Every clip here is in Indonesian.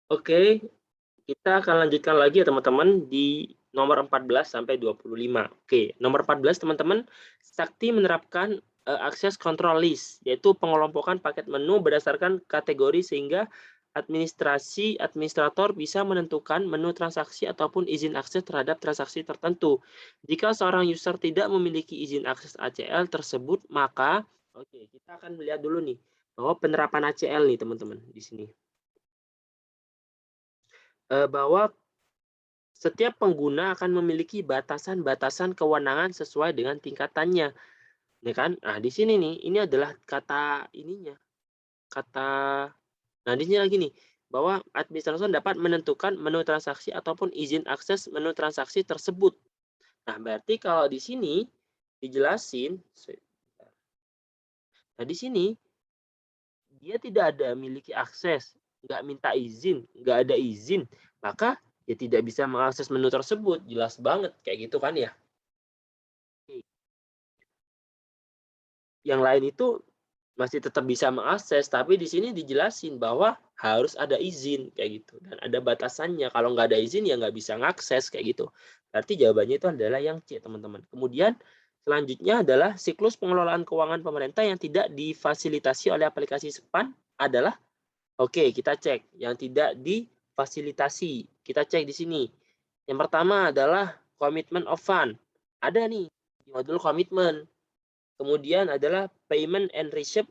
Oke, kita akan lanjutkan lagi ya teman-teman di nomor 14 sampai 25. Oke, nomor 14 teman-teman, Sakti menerapkan akses control list, yaitu pengelompokan paket menu berdasarkan kategori sehingga administrator bisa menentukan menu transaksi ataupun izin akses terhadap transaksi tertentu. Jika seorang user tidak memiliki izin akses ACL tersebut, maka oke, kita akan melihat dulu nih bahwa penerapan ACL nih teman-teman di sini. Bahwa setiap pengguna akan memiliki batasan-batasan kewenangan sesuai dengan tingkatannya, ya kan? Nah, di sini nih, ini adalah kata ininya, kata nah, di sini lagi nih, bahwa administrator dapat menentukan menu transaksi ataupun izin akses menu transaksi tersebut. Nah, berarti kalau di sini dijelasin, nah di sini dia tidak ada miliki akses, nggak minta izin, nggak ada izin, maka ya tidak bisa mengakses menu tersebut. Jelas banget kayak gitu kan ya. Yang lain itu masih tetap bisa mengakses, tapi di sini dijelasin bahwa harus ada izin kayak gitu dan ada batasannya. Kalau nggak ada izin ya nggak bisa ngakses kayak gitu. Berarti jawabannya itu adalah yang C, teman-teman. Kemudian selanjutnya adalah siklus pengelolaan keuangan pemerintah yang tidak difasilitasi oleh aplikasi SPAN adalah oke, kita cek yang tidak difasilitasi. Kita cek di sini. Yang pertama adalah commitment of fund. Ada nih di modul komitmen. Kemudian adalah payment and receipt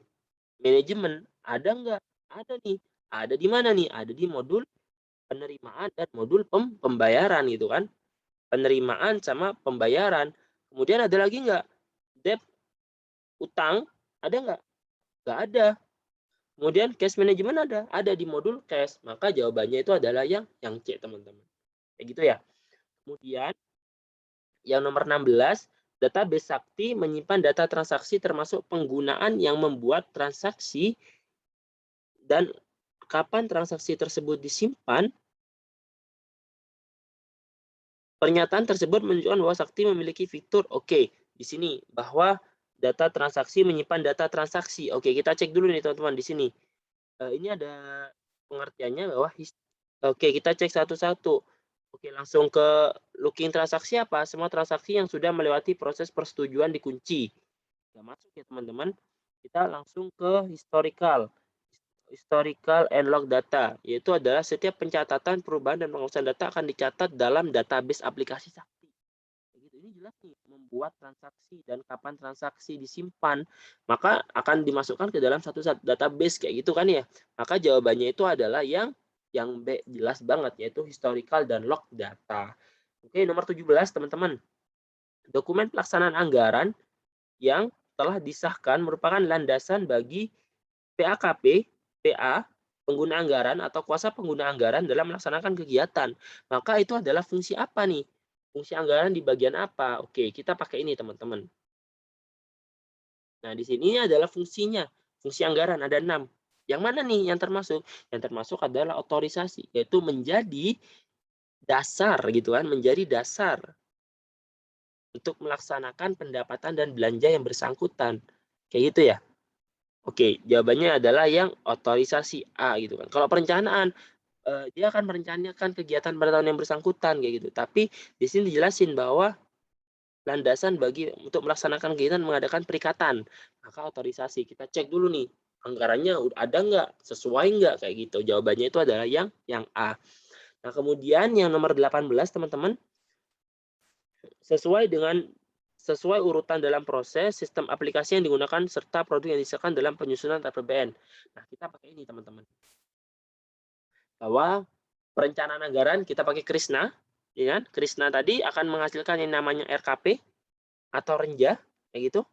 management. Ada nggak? Ada nih. Ada di mana nih? Ada di modul penerimaan dan modul pembayaran gitu kan. Penerimaan sama pembayaran. Kemudian ada lagi nggak? Debt, utang, ada nggak? Nggak ada. Kemudian cash management ada di modul cash. Maka jawabannya itu adalah yang C, teman-teman. Kayak gitu ya. Kemudian yang nomor 16, database Sakti menyimpan data transaksi termasuk penggunaan yang membuat transaksi dan kapan transaksi tersebut disimpan. Pernyataan tersebut menunjukkan bahwa Sakti memiliki fitur oke, di sini bahwa data transaksi menyimpan data transaksi. Oke, kita cek dulu nih teman-teman di sini. Ini ada pengertiannya bahwa oke, kita cek satu-satu. Oke, langsung ke looking transaksi apa? Semua transaksi yang sudah melewati proses persetujuan dikunci. Nggak masuk ya teman-teman. Kita langsung ke historical and log data, yaitu adalah setiap pencatatan, perubahan, dan penghapusan data akan dicatat dalam database aplikasi Sakti. Ini jelas nih, membuat transaksi dan kapan transaksi disimpan, maka akan dimasukkan ke dalam satu database kayak gitu kan ya. Maka jawabannya itu adalah yang B, jelas banget, yaitu historical dan log data. Oke, nomor 17 teman-teman. Dokumen pelaksanaan anggaran yang telah disahkan merupakan landasan bagi PAKP, PA, pengguna anggaran atau kuasa pengguna anggaran dalam melaksanakan kegiatan. Maka itu adalah fungsi apa nih? Fungsi anggaran di bagian apa? Oke, kita pakai ini teman-teman. Nah, di sini adalah fungsinya. Fungsi anggaran ada 6. Yang mana nih yang termasuk? Yang termasuk adalah otorisasi, yaitu menjadi dasar gitu kan, menjadi dasar untuk melaksanakan pendapatan dan belanja yang bersangkutan. Kayak gitu ya? Oke, jawabannya adalah yang otorisasi A gitu kan. Kalau perencanaan, dia akan merencanakan kegiatan pada tahun yang bersangkutan kayak gitu. Tapi di sini dijelasin bahwa landasan bagi untuk melaksanakan kegiatan mengadakan perikatan. Maka otorisasi kita cek dulu nih, anggarannya ada nggak, sesuai nggak kayak gitu. Jawabannya itu adalah yang A. Nah, kemudian yang nomor 18 teman-teman, sesuai urutan dalam proses, sistem aplikasi yang digunakan, serta produk yang disediakan dalam penyusunan APBN. Nah, kita pakai ini teman-teman. Bahwa perencanaan anggaran kita pakai Krisna, ya kan? Krisna tadi akan menghasilkan yang namanya RKP atau Renja, kayak gitu.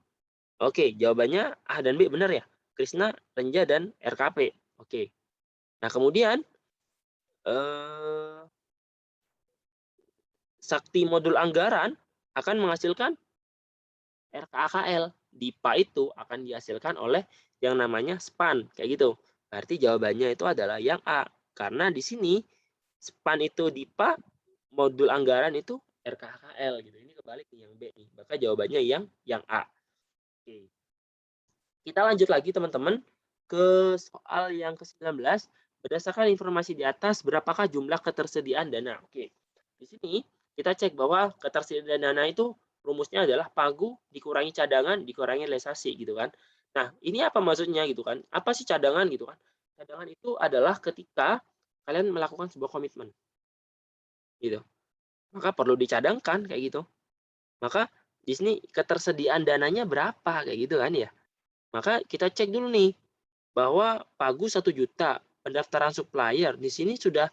Oke, jawabannya A dan B benar ya? Krisna, Renja, dan RKP. Oke. Nah, kemudian eh, Sakti modul anggaran akan menghasilkan RKAKL. DIPA itu akan dihasilkan oleh yang namanya SPAN, kayak gitu. Berarti jawabannya itu adalah yang A. Karena di sini SPAN itu DIPA, modul anggaran itu RKHKL gitu. Ini kebalik nih yang B nih. Maka jawabannya yang A. Oke. Kita lanjut lagi teman-teman ke soal yang ke-19, Berdasarkan informasi di atas, berapakah jumlah ketersediaan dana? Oke, di sini kita cek bahwa ketersediaan dana itu rumusnya adalah pagu dikurangi cadangan dikurangi realisasi gitu kan. Nah, ini apa maksudnya gitu kan? Apa sih cadangan gitu kan? Cadangan itu adalah ketika kalian melakukan sebuah komitmen gitu. Maka perlu dicadangkan kayak gitu. Maka di sini ketersediaan dananya berapa kayak gitu kan ya. Maka kita cek dulu nih bahwa pagu 1 juta, pendaftaran supplier di sini sudah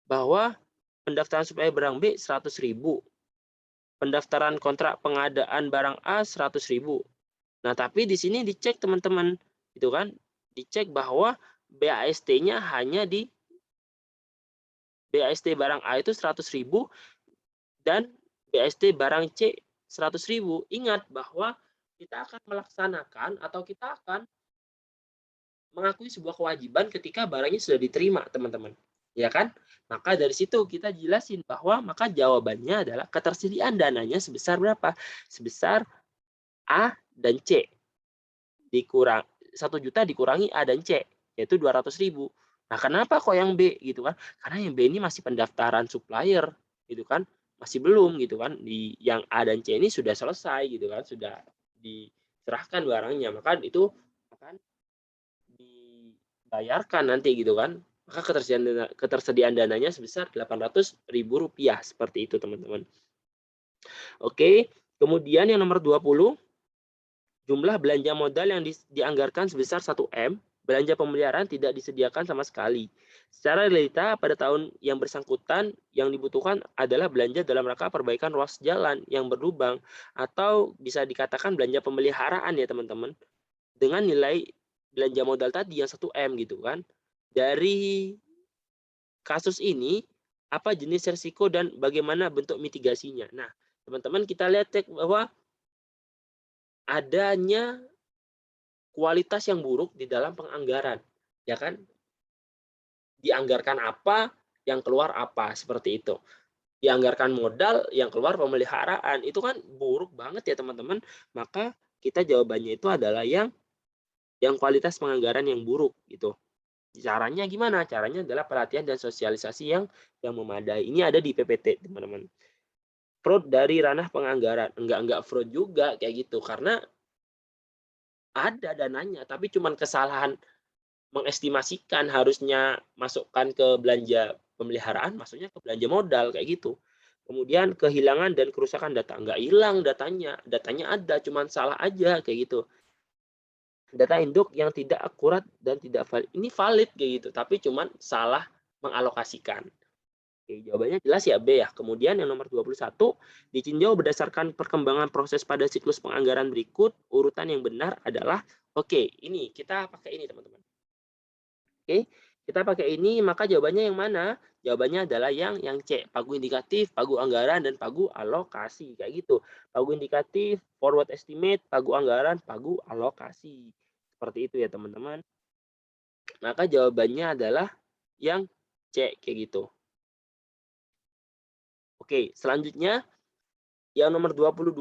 bahwa pendaftaran supplier barang B 100.000, pendaftaran kontrak pengadaan barang A 100.000. Nah, tapi di sini dicek teman-teman, gitu kan, dicek bahwa BAST-nya hanya di BAST barang A itu 100.000 dan BAST barang C 100.000. Ingat bahwa kita akan melaksanakan atau kita akan mengakui sebuah kewajiban ketika barangnya sudah diterima, teman-teman. Ya kan? Maka dari situ kita jelasin bahwa maka jawabannya adalah ketersediaan dananya sebesar berapa? Sebesar A dan C. 1 juta dikurangi A dan C, yaitu 200.000. Nah, kenapa kok yang B gitu kan? Karena yang B ini masih pendaftaran supplier gitu kan. Masih belum gitu kan. Di yang A dan C ini sudah selesai gitu kan, sudah diserahkan barangnya. Maka itu akan dibayarkan nanti gitu kan. Maka ketersediaan dananya sebesar Rp800.000 seperti itu teman-teman. Oke, kemudian yang nomor 20, jumlah belanja modal yang dianggarkan sebesar 1M, belanja pemeliharaan tidak disediakan sama sekali. Secara realita pada tahun yang bersangkutan yang dibutuhkan adalah belanja dalam rangka perbaikan ruas jalan yang berlubang atau bisa dikatakan belanja pemeliharaan ya teman-teman. Dengan nilai belanja modal tadi yang 1M gitu kan. Dari kasus ini, apa jenis risiko dan bagaimana bentuk mitigasinya? Nah, teman-teman kita lihat cek bahwa adanya kualitas yang buruk di dalam penganggaran, ya kan? Dianggarkan apa, yang keluar apa, seperti itu. Dianggarkan modal, yang keluar pemeliharaan, itu kan buruk banget ya teman-teman. Maka kita jawabannya itu adalah yang kualitas penganggaran yang buruk gitu. Caranya gimana? Caranya adalah pelatihan dan sosialisasi yang memadai. Ini ada di PPT, teman-teman. Fraud dari ranah penganggaran. Enggak fraud juga kayak gitu. Karena ada dananya, tapi cuman kesalahan mengestimasikan harusnya masukkan ke belanja pemeliharaan, maksudnya ke belanja modal kayak gitu. Kemudian kehilangan dan kerusakan data. Enggak hilang datanya. Datanya ada, cuman salah aja kayak gitu. Data induk yang tidak akurat dan tidak valid. Ini valid kayak gitu, tapi cuman salah mengalokasikan. Oke, jawabannya jelas ya B ya. Kemudian yang nomor 21, ditinjau berdasarkan perkembangan proses pada siklus penganggaran berikut, urutan yang benar adalah, oke, ini kita pakai ini teman-teman. Oke, kita pakai ini, maka jawabannya yang mana? Jawabannya adalah yang C, pagu indikatif, pagu anggaran, dan pagu alokasi. Kayak gitu. Pagu indikatif, forward estimate, pagu anggaran, pagu alokasi. Seperti itu ya teman-teman. Maka jawabannya adalah yang C, kayak gitu. Oke, selanjutnya yang nomor 22,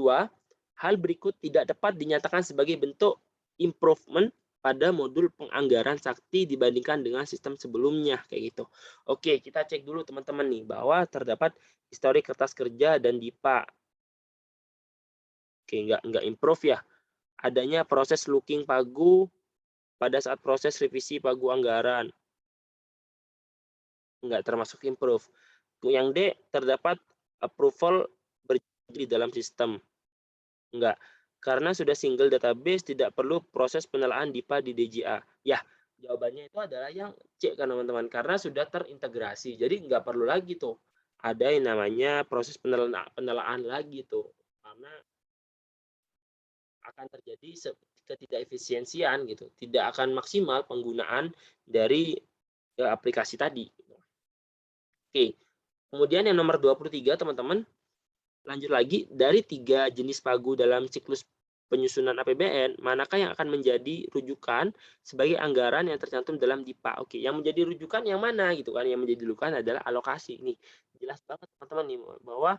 hal berikut tidak dapat dinyatakan sebagai bentuk improvement pada modul penganggaran sakti dibandingkan dengan sistem sebelumnya kayak gitu. Oke, kita cek dulu teman-teman nih bahwa terdapat histori kertas kerja dan DIPA. Oke, enggak improve ya. Adanya proses looking pagu pada saat proses revisi pagu anggaran. Enggak termasuk improve. Yang D, terdapat approval di dalam sistem. Enggak. Karena sudah single database, tidak perlu proses penelaan DIPA di DJA. Ya, jawabannya itu adalah yang C kan teman-teman. Karena sudah terintegrasi. Jadi nggak perlu lagi tuh. Ada yang namanya proses penelaan lagi tuh. Karena akan terjadi ketidakefisiensian gitu. Tidak akan maksimal penggunaan dari aplikasi tadi. Oke. Kemudian yang nomor 23 teman-teman. Lanjut lagi, dari 3 jenis pagu dalam siklus penyusunan APBN, manakah yang akan menjadi rujukan sebagai anggaran yang tercantum dalam DIPA? Oke, yang menjadi rujukan yang mana gitu kan? Yang menjadi rujukan adalah alokasi. Ini jelas banget teman-teman nih bahwa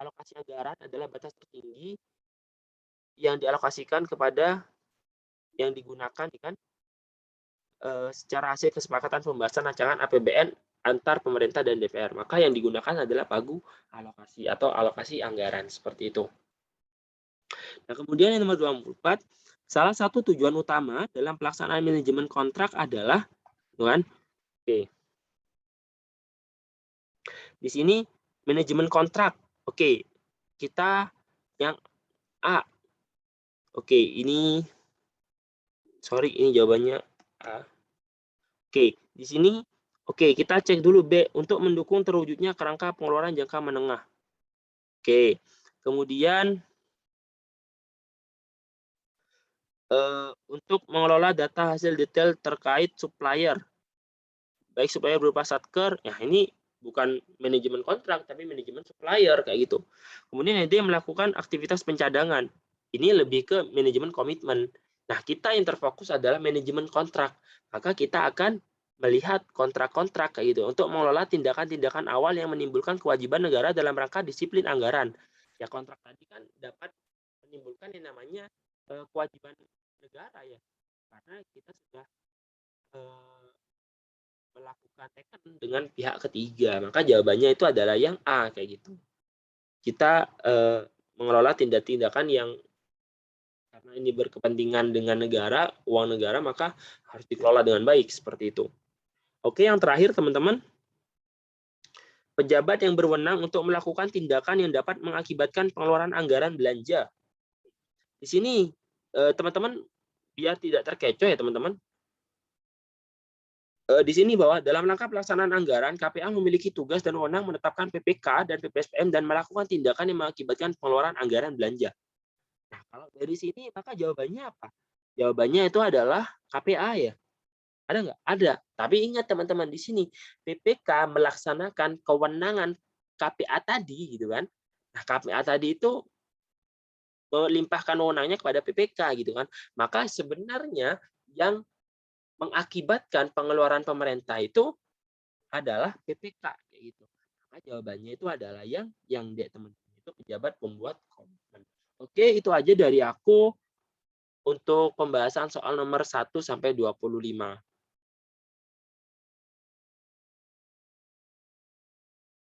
alokasi anggaran adalah batas tertinggi yang dialokasikan kepada yang digunakan kan secara hasil kesepakatan pembahasan rancangan APBN antar pemerintah dan DPR. Maka yang digunakan adalah pagu alokasi atau alokasi anggaran seperti itu. Nah, kemudian yang nomor 24, salah satu tujuan utama dalam pelaksanaan manajemen kontrak adalah, kan? Oke. Di sini manajemen kontrak. Oke. Kita yang A. Oke, ini sorry, ini jawabannya A. Oke, di sini oke, kita cek dulu B untuk mendukung terwujudnya kerangka pengeluaran jangka menengah. Oke. Kemudian untuk mengelola data hasil detail terkait supplier, baik supplier berupa satker, ya ini bukan manajemen kontrak, tapi manajemen supplier, kayak gitu. Kemudian dia melakukan aktivitas pencadangan. Ini lebih ke manajemen komitmen. Nah, kita yang terfokus adalah manajemen kontrak. Maka kita akan melihat kontrak-kontrak kayak gitu untuk mengelola tindakan-tindakan awal yang menimbulkan kewajiban negara dalam rangka disiplin anggaran. Ya, kontrak tadi kan dapat menimbulkan yang namanya kewajiban negara ya. Karena kita sudah melakukan teken dengan pihak ketiga. Maka jawabannya itu adalah yang A kayak gitu. Kita mengelola tindak-tindakan yang karena ini berkepentingan dengan negara, uang negara, maka harus dikelola dengan baik seperti itu. Oke, yang terakhir teman-teman, pejabat yang berwenang untuk melakukan tindakan yang dapat mengakibatkan pengeluaran anggaran belanja. Di sini teman-teman biar tidak terkecoh ya teman-teman. Di sini bahwa dalam rangka pelaksanaan anggaran, KPA memiliki tugas dan wewenang menetapkan PPK dan PPSPM dan melakukan tindakan yang mengakibatkan pengeluaran anggaran belanja. Nah, kalau dari sini maka jawabannya apa? Jawabannya itu adalah KPA ya. Ada nggak? Ada. Tapi ingat teman-teman di sini PPK melaksanakan kewenangan KPA tadi gitu kan. Nah, KPA tadi itu melimpahkan wewenangnya kepada PPK gitu kan. Maka sebenarnya yang mengakibatkan pengeluaran pemerintah itu adalah PPK kayak gitu. Maka jawabannya itu adalah yang dia teman-teman itu pejabat pembuat komitmen. Oke, itu aja dari aku untuk pembahasan soal nomor 1 sampai 25.